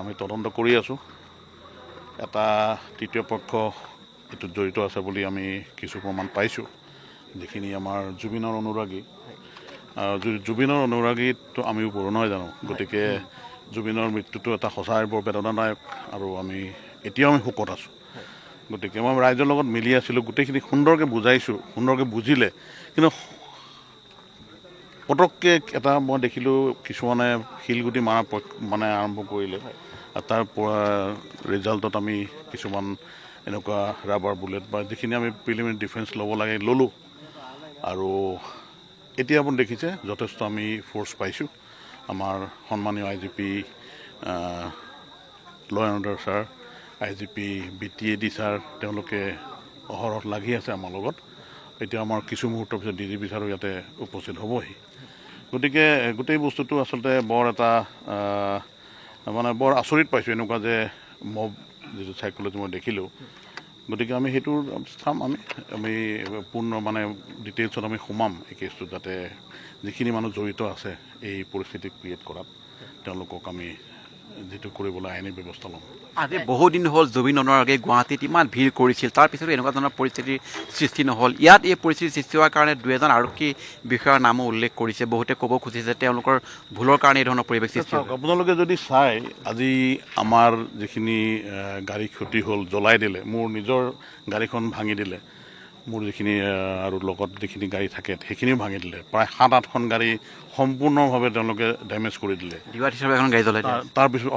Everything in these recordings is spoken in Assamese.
আমি তদন্ত কৰি আছোঁ। এটা তৃতীয় পক্ষ এইটোত জড়িত আছে বুলি আমি কিছু প্ৰমাণ পাইছোঁ, যিখিনি আমাৰ জুবিনৰ অনুৰাগী। জুবিনৰ অনুৰাগীটো আমিও কৰোঁ নহয় জানো, গতিকে জুবিনৰ মৃত্যুটো এটা সঁচাই বৰ বেদনাদায়ক আৰু আমি এতিয়াও আমি শোকত আছোঁ। গতিকে মই ৰাইজৰ লগত মিলি আছিলোঁ, গোটেইখিনি সুন্দৰকৈ বুজাইছোঁ, সুন্দৰকৈ বুজিলে। কিন্তু পটককৈ এটা মই দেখিলোঁ কিছুমানে শিলগুটি মাৰা মানে আৰম্ভ কৰিলে, আৰু তাৰ ৰিজাল্টত আমি কিছুমান এনেকুৱা ৰাবাৰ বুলেট বা যিখিনি আমি প্ৰিলিমিনাৰী ডিফেন্স ল'ব লাগে ল'লোঁ। আৰু এতিয়া আপুনি দেখিছে যথেষ্ট আমি ফ'ৰ্চ পাইছোঁ। আমাৰ সন্মানীয় IGP ল and order sir, IGP BTAD sir, তেওঁলোকে অহৰহ লাগি আছে আমাৰ লগত। এতিয়া আমাৰ কিছু মুহূৰ্তৰ পিছত DGP ছাৰো ইয়াতে উপস্থিত হ'বহি। গতিকে গোটেই বস্তুটো আচলতে বৰ এটা মানে বৰ আচৰিত পাইছোঁ, এনেকুৱা যে মব যিটো চাইক'লজি মই দেখিলোঁ। গতিকে আমি সেইটো চাম, আমি পূৰ্ণ মানে ডিটেইলছত আমি সোমাম এই কেছটোত, যাতে যিখিনি মানুহ জড়িত আছে এই পৰিস্থিতি ক্ৰিয়েট কৰাত তেওঁলোকক আমি যিটো কৰিবলৈ আইনী ব্যৱস্থা ল'ম। আজি বহুদিন হ'ল জুবিন অনুৰাগী গুৱাহাটীত ইমান ভিৰ কৰিছিল, তাৰপিছতো এনেকুৱা ধৰণৰ পৰিস্থিতিৰ সৃষ্টি নহ'ল। ইয়াত এই পৰিস্থিতিৰ সৃষ্টি হোৱাৰ কাৰণে 2-এজন আৰক্ষী বিষয়াৰ নামো উল্লেখ কৰিছে। বহুতে ক'ব খুজিছে তেওঁলোকৰ ভুলৰ কাৰণে এই ধৰণৰ পৰিৱেশ সৃষ্টি হ'ল। আপোনালোকে যদি চাই, আজি আমাৰ যিখিনি গাড়ী ক্ষতি হ'ল, জ্বলাই দিলে, মোৰ নিজৰ গাড়ীখন ভাঙি দিলে, মোৰ যিখিনি আৰু লগত যিখিনি গাড়ী থাকে সেইখিনিও ভাঙি দিলে। প্ৰায় 7-8খন গাড়ী সম্পূৰ্ণভাৱে তেওঁলোকে ডেমেজ কৰি দিলে। ডিৱাইড হিচাপে এখন গাড়ী জ্বলাই দিলে। তাৰপিছত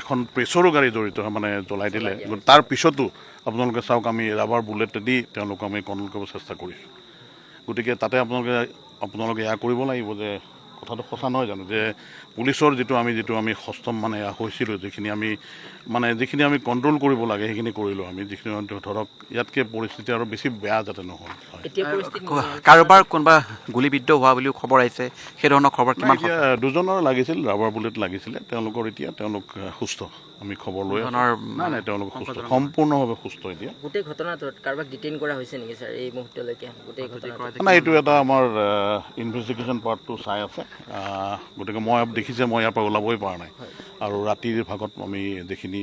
এখন প্ৰেছৰো গাড়ী জড়িত মানে জ্বলাই দিলে। তাৰপিছতো আপোনালোকে চাওক, আমি ৰাবাৰ বুলেট দি তেওঁলোকক আমি কণ্ট্ৰল কৰিব চেষ্টা কৰিছোঁ। গতিকে তাতে আপোনালোকে এয়া কৰিব লাগিব যে কথাটো সঁচা নহয় জানো, যে পুলিচৰ যিটো আমি সষ্টম মানে হৈছিলোঁ, যিখিনি আমি কণ্ট্ৰল কৰিব লাগে সেইখিনি কৰিলোঁ আমি। যিখিনি ধৰক ইয়াতকৈ পৰিস্থিতি আৰু বেছি বেয়া যাতে নহয়। কাৰোবাৰ কোনোবা গুলীবিদ্ধ হোৱা বুলিও খবৰ আহিছে, সেই ধৰণৰ খবৰ কিমান? এতিয়া 2জনৰ লাগিছিল, ৰাবাৰ বুলেট লাগিছিলে। তেওঁলোক সুস্থ, আমি খবৰ লৈ নাই, তেওঁলোক সুস্থ, সম্পূৰ্ণভাৱে সুস্থ এতিয়া। গোটেই ঘটনাটোত কাৰোবাক ডিটেইন কৰা হৈছে নেকি ছাৰ এই মুহূৰ্তলৈকে? গোটেই ঘটনাটো নাই, এইটো এটা আমাৰ ইনভেষ্টিগেশ্যন পাৰ্টটো চাই আছে। গতিকে মই দেখিছে মই ইয়াৰ পৰা ওলাবই পৰা নাই, আৰু ৰাতিৰ ভাগত আমি যিখিনি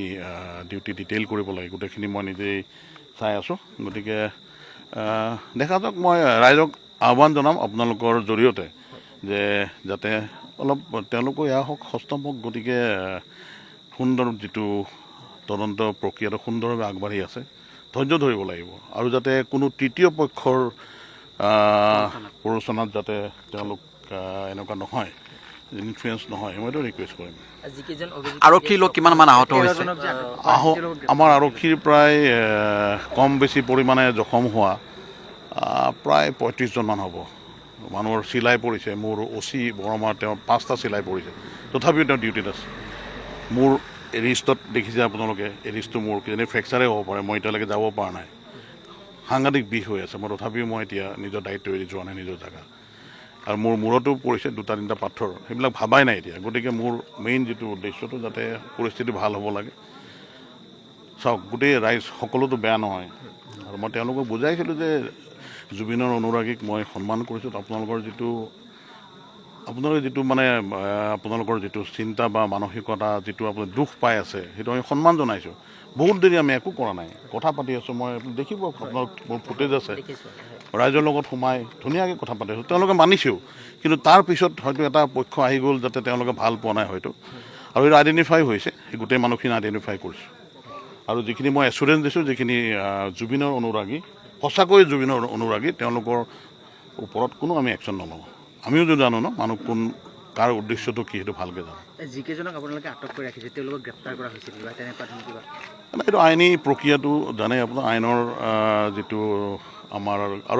ডিউটি ডিটেইল কৰিব লাগে গোটেইখিনি মই নিজেই চাই আছোঁ। গতিকে দেখা যাওক, মই ৰাইজক আহ্বান জনাম আপোনালোকৰ জৰিয়তে যে যাতে অলপ তেওঁলোকো এয়া হওক, সষ্টম হওক। গতিকে সুন্দৰ যিটো তদন্ত প্ৰক্ৰিয়াটো সুন্দৰভাৱে আগবাঢ়ি আছে, ধৈৰ্য ধৰিব লাগিব, আৰু যাতে কোনো তৃতীয় পক্ষৰ প্ৰৰোচনাত যাতে তেওঁলোক এনেকুৱা নহয়, ইনফ্লুৱেঞ্চ নহয়, মইতো ৰিকুৱেষ্ট কৰিম। আৰক্ষীৰ লোক কিমানমান আহত হৈছে? আমাৰ আৰক্ষীৰ প্ৰায় কম বেছি পৰিমাণে জখম হোৱা প্ৰায় 35জনমান হ'ব। মানুহৰ চিলাই পৰিছে। মোৰ OC বৰমাৰ তেওঁৰ 5টা চিলাই পৰিছে, তথাপিও তেওঁ ডিউটিত আছে। মোৰ ৰিষ্টত দেখিছে আপোনালোকে, এই ৰিষ্টটো মোৰ কিজানি ফ্ৰেকচাৰেই হ'ব পাৰে, মই এতিয়ালৈকে যাব পৰা নাই। সাংঘাতিক বিষ হৈ আছে, তথাপিও মই এতিয়া নিজৰ দায়িত্ব এৰি যোৱা নাই নিজৰ জেগা। আৰু মোৰ মূৰতো পৰিছে 2-3টা পাথৰ, সেইবিলাক ভাবাই নাই এতিয়া। গতিকে মোৰ মেইন যিটো উদ্দেশ্যটো যাতে পৰিস্থিতি ভাল হ'ব লাগে। চাওক, গোটেই ৰাইজ সকলোতো বেয়া নহয়, আৰু মই তেওঁলোকক বুজাইছিলোঁ যে জুবিনৰ অনুৰাগীক মই সন্মান কৰিছোঁ। আপোনালোকৰ যিটো চিন্তা বা মানসিকতা, যিটো আপুনি দুখ পাই আছে, সেইটো আমি সন্মান জনাইছোঁ। বহুত দেৰি আমি একো কৰা নাই, কথা পাতি আছোঁ। মই দেখিব, আপোনালোক মোৰ ফুটেজ আছে, ৰাইজৰ লগত সোমাই ধুনীয়াকৈ কথা পাতি আছোঁ। তেওঁলোকে মানিছেও, কিন্তু তাৰপিছত হয়তো এটা পক্ষ আহি গ'ল যাতে তেওঁলোকে ভাল পোৱা নাই হয়তো, আৰু এইটো আইডেণ্টিফাই হৈছে। সেই গোটেই মানুহখিনি আইডেণ্টিফাই কৰিছোঁ, আৰু যিখিনি মই এচুৰেঞ্চ দিছোঁ, যিখিনি জুবিনৰ অনুৰাগী, সঁচাকৈ জুবিনৰ অনুৰাগী, তেওঁলোকৰ ওপৰত কোনো আমি একশ্যন নলওঁ। আমিও যদি জানো মানুহ কোন, কাৰ উদ্দেশ্যটো কি, সেইটো ভালকৈ জানো। যিকেইজনক আপোনালোকে আটক কৰি ৰাখিছে তেওঁলোকক গ্ৰেপ্তাৰ কৰা হৈছিল বা তেনেকুৱা কিবা? এইটো আইনী প্ৰক্ৰিয়াটো জানে আপোনাৰ, আইনৰ যিটো আমাৰ, আৰু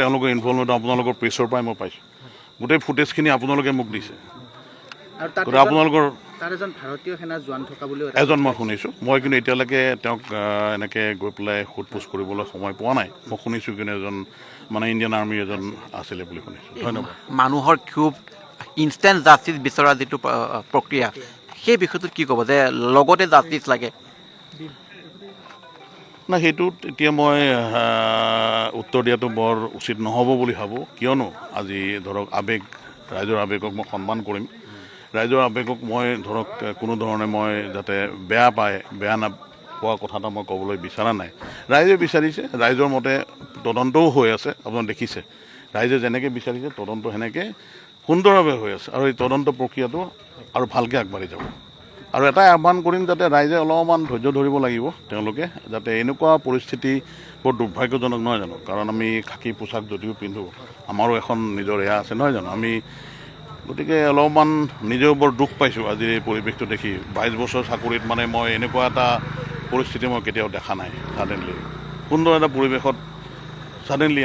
তেওঁলোকৰ ইনভলভমেণ্ট আপোনালোকৰ প্ৰেছৰ পৰাই মই পাইছোঁ। গোটেই ফুটেজখিনি আপোনালোকে মোক দিছে। আৰু আপোনালোকৰ তাৰ এজন ভাৰতীয় সেনা জোৱান থকা বুলিও এজন মই শুনিছোঁ। মই কিন্তু এতিয়ালৈকে তেওঁক এনেকৈ গৈ পেলাই সোধ-পোছ কৰিবলৈ সময় পোৱা নাই। মই শুনিছোঁ কিন্তু এজন ইণ্ডিয়ান আৰ্মিৰ এজন আছিলে বুলি শুনিছোঁ। ধন্যবাদ। মানুহৰ ক্ষোভ, ইনষ্টেণ্ট জাষ্টিছ বিচৰা যিটো প্ৰক্ৰিয়া, সেই বিষয়টোত কি ক'ব, যে লগতে জাষ্টিছ লাগে? নাই, সেইটোত এতিয়া মই উত্তৰ দিয়াটো বৰ উচিত নহ'ব বুলি ভাবোঁ। কিয়নো আজি ধৰক ৰাইজৰ আৱেগক মই সন্মান কৰিম। ৰাইজৰ আৱেগক মই ধৰক কোনো ধৰণে মই যাতে বেয়া নাপোৱা কথা এটা মই ক'বলৈ বিচৰা নাই। ৰাইজে বিচাৰিছে, ৰাইজৰ মতে তদন্তও হৈ আছে। আপোনালোকে দেখিছে ৰাইজে যেনেকৈ বিচাৰিছে তদন্ত সেনেকৈ সুন্দৰভাৱে হৈ আছে, আৰু এই তদন্ত প্ৰক্ৰিয়াটো আৰু ভালকৈ আগবাঢ়ি যাব। আৰু এটাই আহ্বান কৰিম যাতে ৰাইজে অলপমান ধৈৰ্য ধৰিব লাগিব, তেওঁলোকে যাতে এনেকুৱা পৰিস্থিতি বৰ দুৰ্ভাগ্যজনক নহয় জানো, কাৰণ আমি খাকী পোছাক যদিও পিন্ধো আমাৰো এখন নিজৰ এয়া আছে নহয় জানো, আমি গতিকে অলপমান নিজেও বৰ দুখ পাইছোঁ আজিৰ এই পৰিৱেশটো দেখি। 22 বছৰ চাকৰিত মানে মই এনেকুৱা এটা পৰিস্থিতি মই কেতিয়াও দেখা নাই। ছাডেনলি সুন্দৰ এটা পৰিৱেশত ছাডেনলি